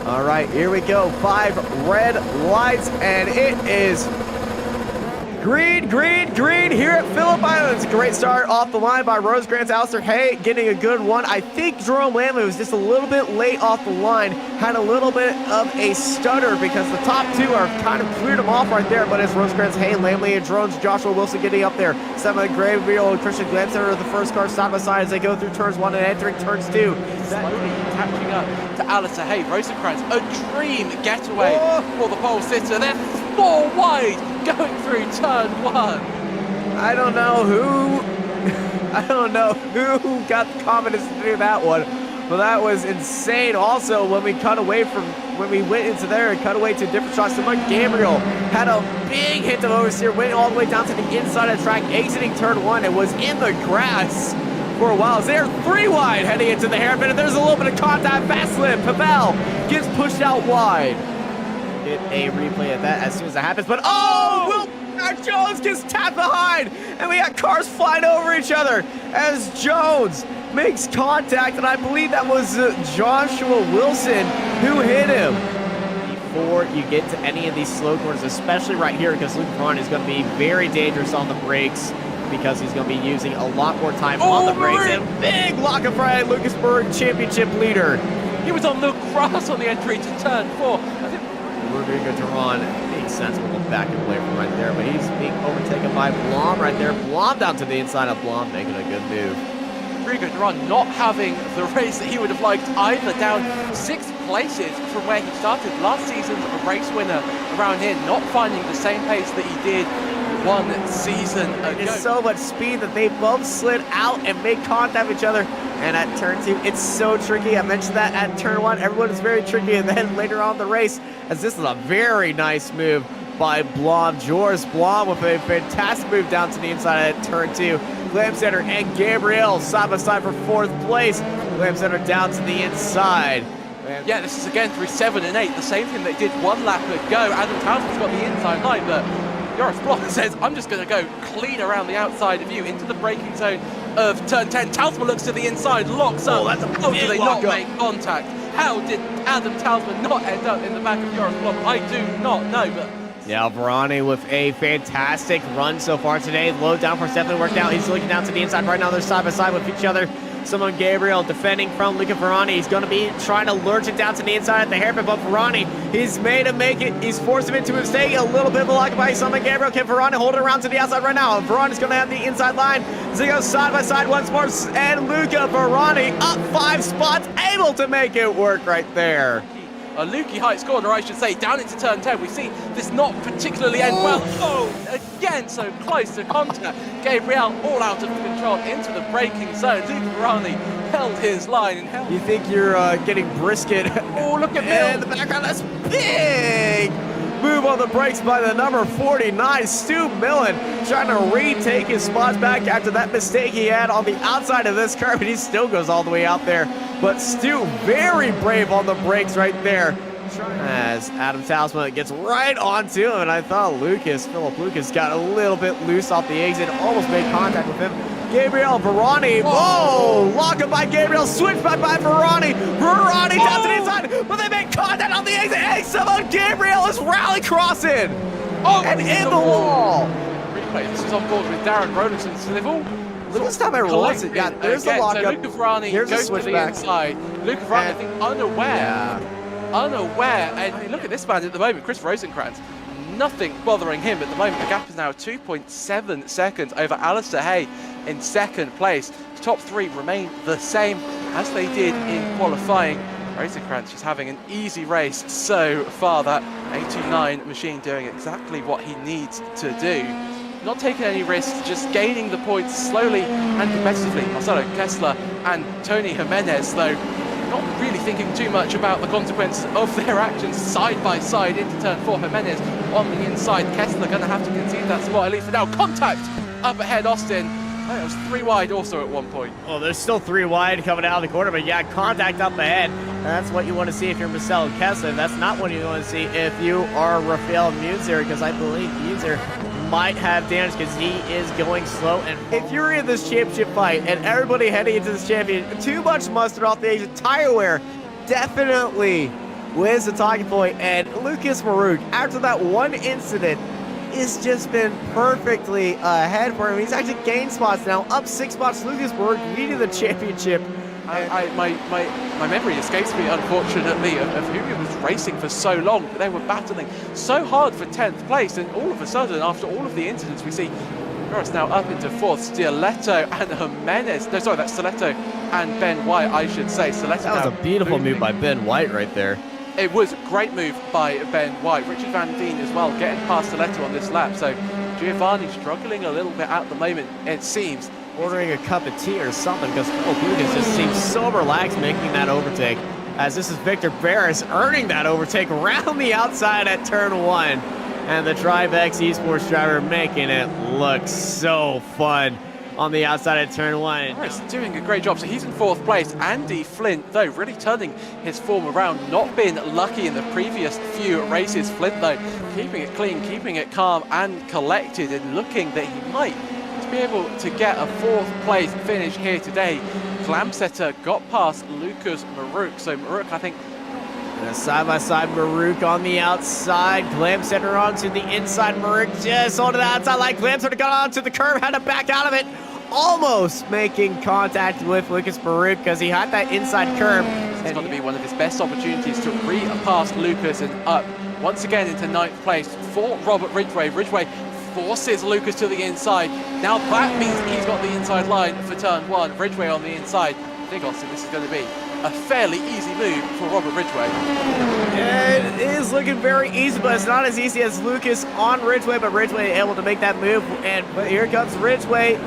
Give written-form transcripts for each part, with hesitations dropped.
All right, here we go. 5 red lights, and it is green, green, green here at Phillip Island. It's a great start off the line by Rosecrans. Alistair Hay getting a good one. I think Jerome Lamley was just a little bit late off the line, had a little bit of a stutter because the top 2 are kind of cleared him off right there, but it's Rosecrans, Hay, Lamley, and drones. Joshua Wilson getting up there. Simon Gravefield and Christian Glamcenter are the first car side by side as they go through turns 1 and entering turns 2. Slowly catching up to Alistair Hay. Rosencrantz, a dream getaway for the pole sitter. They're 4 wide going through turn 1. I don't know who got the confidence to do that one, but that was insane. Also, when we went into there and cut away to different shots, Simon Gabriel had a big hit to oversteer, went all the way down to the inside of the track, exiting turn 1, and was in the grass for a while. They're 3 wide heading into the hairpin, and there's a little bit of contact. Fastland, Pavel gets pushed out wide. Get a replay of that as soon as that happens, but Will Jones gets tapped behind, and we got cars flying over each other as Jones makes contact, and I believe that was Joshua Wilson who hit him. Before you get to any of these slow corners, especially right here, because Luke Braun is going to be very dangerous on the brakes, because he's going to be using a lot more time on the brakes. And big lock of Friday, Lucasburg championship leader. He was on the grass on the entry to turn 4. Rodrigo Duran being sensible, backing away from right there, but he's being overtaken by Blom right there. Blom down to the inside of Blom, making a good move. Rodrigo Duran not having the race that he would have liked either, down 6 places from where he started last season's race winner around here, not finding the same pace that he did 1 season ago. It's so much speed that they both slid out and made contact with each other. And at turn 2, it's so tricky. I mentioned that at turn 1, everyone is very tricky. And then later on in the race, as this is a very nice move by Blom. Joris Blom with a fantastic move down to the inside at turn 2. Glamcenter and Gabriel side by side for 4th place. Glamcenter down to the inside. Yeah, this is again through 7 and 8. The same thing they did 1 lap ago. Adam Townsend's got the inside line, but Joris Blom says, I'm just going to go clean around the outside of you into the braking zone of turn 10. Townsend looks to the inside, locks up. That's a How do they not make contact? How did Adam Townsend not end up in the back of Joris Blom? I do not know, but... Yeah, Verani with a fantastic run so far today. Low downforce definitely worked out. He's looking down to the inside right now. They're side by side with each other. Simon Gabriel defending from Luca Verani. He's going to be trying to lurch it down to the inside at the hairpin, but Verani, he's made him make it. He's forced him into a mistake. A little bit of a lock by Simon Gabriel. Can Verani hold it around to the outside right now? Verani's going to have the inside line. So he goes side by side once more, and Luca Verani up 5 spots, able to make it work right there. A Lukey Heights corner, I should say, down into turn 10. We see this not particularly end well. Again, so close to contact. Gabriel all out of control into the braking zone. Luca Verani held his line and held. You think you're getting brisket? Look at Mill in the background. That's big move on the brakes by the number 49, Stu Millen, trying to retake his spots back after that mistake he had on the outside of this curve, and he still goes all the way out there. But Stu, very brave on the brakes right there, as Adam Townsend gets right onto him, and I thought Philip Lucas got a little bit loose off the exit, almost made contact with him. Gabriel Verani, lock up by Gabriel, switch back by Verani down to the inside, but they make contact on the exit, and someone Gabriel is rally crossing, and in the wall. Replay, this is on board with Darren Rolinson Slivel. This time I realized it, yeah, there's the lockup. So Luca Verani goes to the inside. Luca Verani, I think, unaware, and look at this man at the moment, Chris Rosencrantz. Nothing bothering him at the moment. The gap is now 2.7 seconds over Alistair Hay in 2nd place. The top 3 remain the same as they did in qualifying. Rosencrantz just having an easy race so far. That 829 machine doing exactly what he needs to do. Not taking any risks, just gaining the points slowly and competitively. Marcelo Kessler and Tony Jimenez, though, not really thinking too much about the consequences of their actions side by side into turn 4. Jimenez on the inside. Kessler going to have to concede that spot, at least for now. Contact up ahead, Austin. It was 3 wide also at one point. Well, there's still 3 wide coming out of the corner, but yeah, contact up ahead. And that's what you want to see if you're Marcelo Kessler. That's not what you want to see if you are Rafael Munzer, because I believe Munzer might have damage because he is going slow. And if you're in this championship fight and everybody heading into this champion, too much mustard off the exit, tire wear definitely wins the talking point, and Lucas Maruk, after that one incident, has just been perfectly ahead for him. He's actually gained spots now, up 6 spots. Lucas Maruk leading the championship. My memory escapes me, unfortunately, of who he was racing for so long. They were battling so hard for 10th place, and all of a sudden, after all of the incidents, we see Norris now up into 4th. Stiletto and Jimenez. No, sorry, that's Stiletto and Ben White, I should say. Stiletto. That was a beautiful move by Ben White right there. It was a great move by Ben White. Richard Van Veen as well, getting past Stiletto on this lap. So Giovanni struggling a little bit at the moment, it seems. Ordering a cup of tea or something, because Lucas just seems so relaxed making that overtake. As this is Victor Barris earning that overtake around the outside at turn 1. And the DriveX Esports driver making it look so fun on the outside at turn 1. Barris doing a great job. So he's in 4th place. Andy Flint, though, really turning his form around. Not been lucky in the previous few races. Flint, though, keeping it clean, keeping it calm and collected, and looking that he might be able to get a 4th place finish here today. Glamsetter got past Lucas Maruk. So Maruk, I think, side by side, Maruk on the outside, Glamsetter onto the inside, Maruk just onto the outside, like Glamsetter got onto the curve, had to back out of it, almost making contact with Lucas Maruk because he had that inside curve. It's going to be one of his best opportunities to re-pass Lucas and up once again into 9th place for Robert Ridgway. Ridgway forces Lucas to the inside. Now that means he's got the inside line for turn 1. Ridgway on the inside. I think, Austin, this is going to be a fairly easy move for Robert Ridgway. It is looking very easy, but it's not as easy as Lucas on Ridgway, but Ridgway able to make that move. But here comes Ridgway.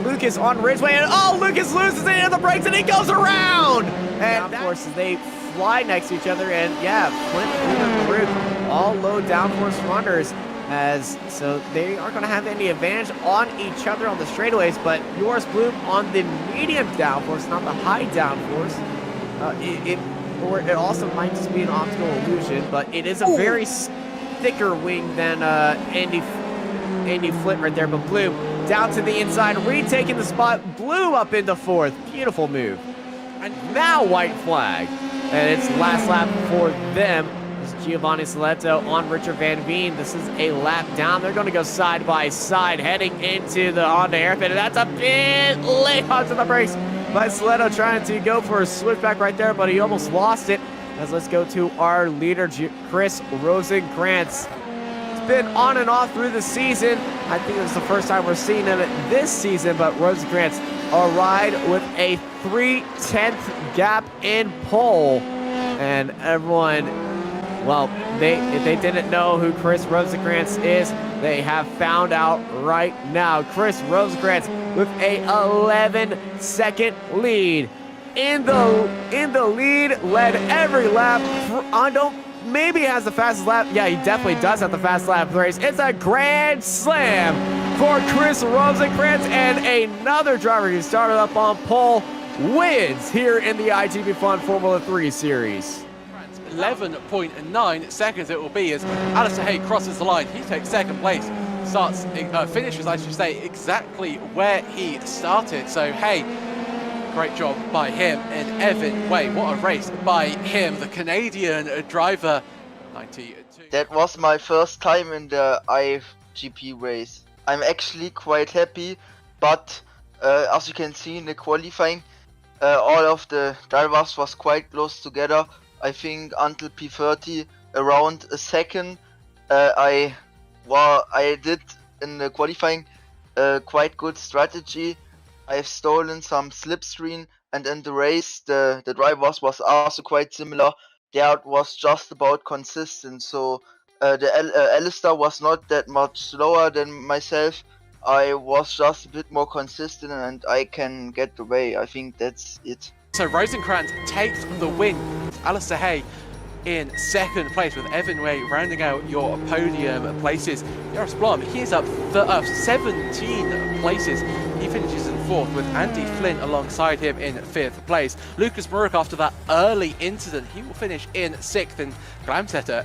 Lucas on Ridgway, and Lucas loses it in the brakes, and he goes around. And downforce, they fly next to each other, and yeah, Flint and Maruk, all low downforce runners. So they aren't going to have any advantage on each other on the straightaways, but Yours Bloom on the medium downforce, not the high downforce. It also might just be an optical illusion, but it is a very thicker wing than Andy Flint right there. But Bloom down to the inside, retaking the spot. Bloom up into 4th. Beautiful move. And now white flag. And it's last lap for them. Giovanni Stiletto on Richard Van Veen. This is a lap down. They're going to go side by side, heading into the Honda hairpin, and that's a bit late onto the brakes by Stiletto, trying to go for a switchback right there, but he almost lost it. As let's go to our leader, Chris Rosenkrantz. It's been on and off through the season. I think it's the first time we're seeing him this season, but Rosenkrantz a ride with a 3/10 gap in pole, and everyone. Well, if they didn't know who Chris Rosenkrantz is, they have found out right now. Chris Rosenkrantz with a 11-second lead. In the lead, led every lap. Maybe he has the fastest lap. Yeah, he definitely does have the fastest lap of the race. It's a grand slam for Chris Rosenkrantz, and another driver who started up on pole wins here in the iGPFun Formula 3 Series. 11.9 seconds it will be as Alistair Hay crosses the line. He takes 2nd place, finishes, I should say, exactly where he started. So Hay, great job by him. And Evan Way, what a race by him, the Canadian driver. 92. That was my first time in the iGP race. I'm actually quite happy, but as you can see in the qualifying, all of the drivers was quite close together. I think until P30, around a second. I did in the qualifying quite good strategy. I've stolen some slipstream, and in the race the drivers was also quite similar. There was just about consistent, so Alistair was not that much slower than myself. I was just a bit more consistent, and I can get the way. I think that's it. So Rosenkrantz takes the win. Alistair Hay in 2nd place, with Evan Way rounding out your podium places. Joris Blom, he's up 17 places. He finishes in 4th with Andy Flint alongside him in 5th place. Lucas Maruk, after that early incident, he will finish in 6th, and Glamsetter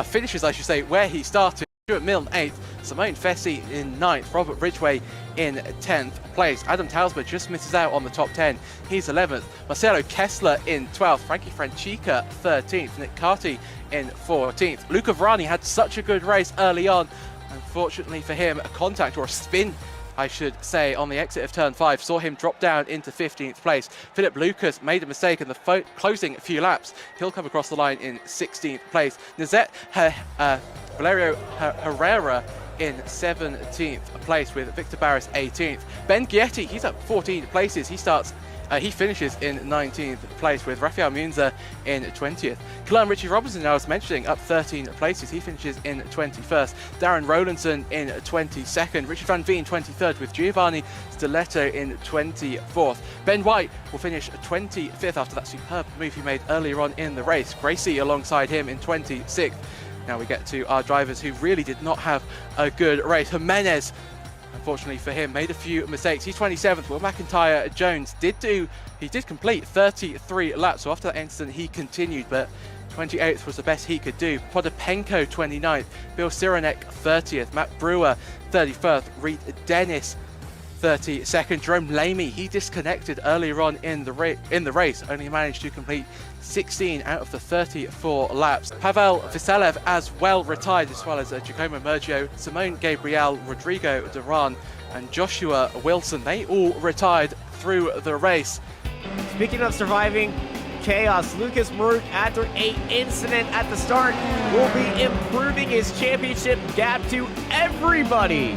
finishes, I should say, where he started. Stuart Milne 8th, Simone Fessy in 9th, Robert Ridgway in 10th place. Adam Talsma just misses out on the top 10. He's 11th. Marcelo Kessler in 12th. Frankie Francica 13th. Nick Carty in 14th. Luca Varani had such a good race early on. Unfortunately for him, a contact or a spin, I should say, on the exit of turn 5 saw him drop down into 15th place. Philip Lucas made a mistake in the closing few laps. He'll come across the line in 16th place. Nazette Valerio Herrera in 17th place, with Victor Barris 18th. Ben Gietti, he's up 14 places. He finishes in 19th place, with Rafael Munza in 20th. Clem Richie Robinson, I was mentioning, up 13 places. He finishes in 21st. Darren Rowlandson in 22nd. Richard Van Veen 23rd, with Giovanni Stiletto in 24th. Ben White will finish 25th after that superb move he made earlier on in the race. Gracie alongside him in 26th. Now we get to our drivers who really did not have a good race. Jimenez, unfortunately for him, made a few mistakes. He's 27th. Will McIntyre Jones did complete 33 laps. So after that incident, he continued, but 28th was the best he could do. Podopenko 29th, Bill Sironek 30th, Matt Brewer 31st, Reed Dennis 32nd. Jerome Lamy, he disconnected earlier on in the race, only managed to complete 16 out of the 34 laps. Pavel Vaselev as well retired, as well as Giacomo Mergio, Simone Gabriel, Rodrigo Duran and Joshua Wilson. They all retired through the race. Speaking of surviving chaos, Lucas Maruk, after an incident at the start, will be improving his championship gap to everybody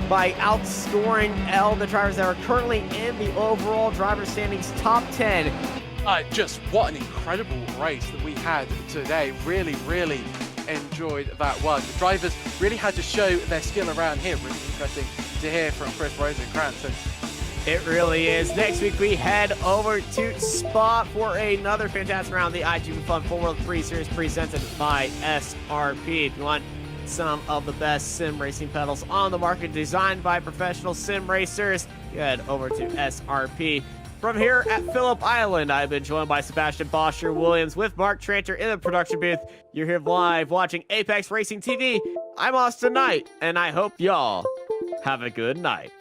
by outscoring all the drivers that are currently in the overall driver standings top 10. Just what an incredible race that we had today. Really, really enjoyed that one. The drivers really had to show their skill around here. Really interesting to hear from Chris Rosenkrantz. It really is. Next week we head over to Spa for another fantastic round of the iGPFun Formula 3 Series presented by SRP. If you want some of the best sim racing pedals on the market, designed by professional sim racers, you head over to SRP. From here at Phillip Island, I've been joined by Sebastian Bosher Williams with Mark Tranter in the production booth. You're here live watching Apex Racing TV. I'm Austin Knight, and I hope y'all have a good night.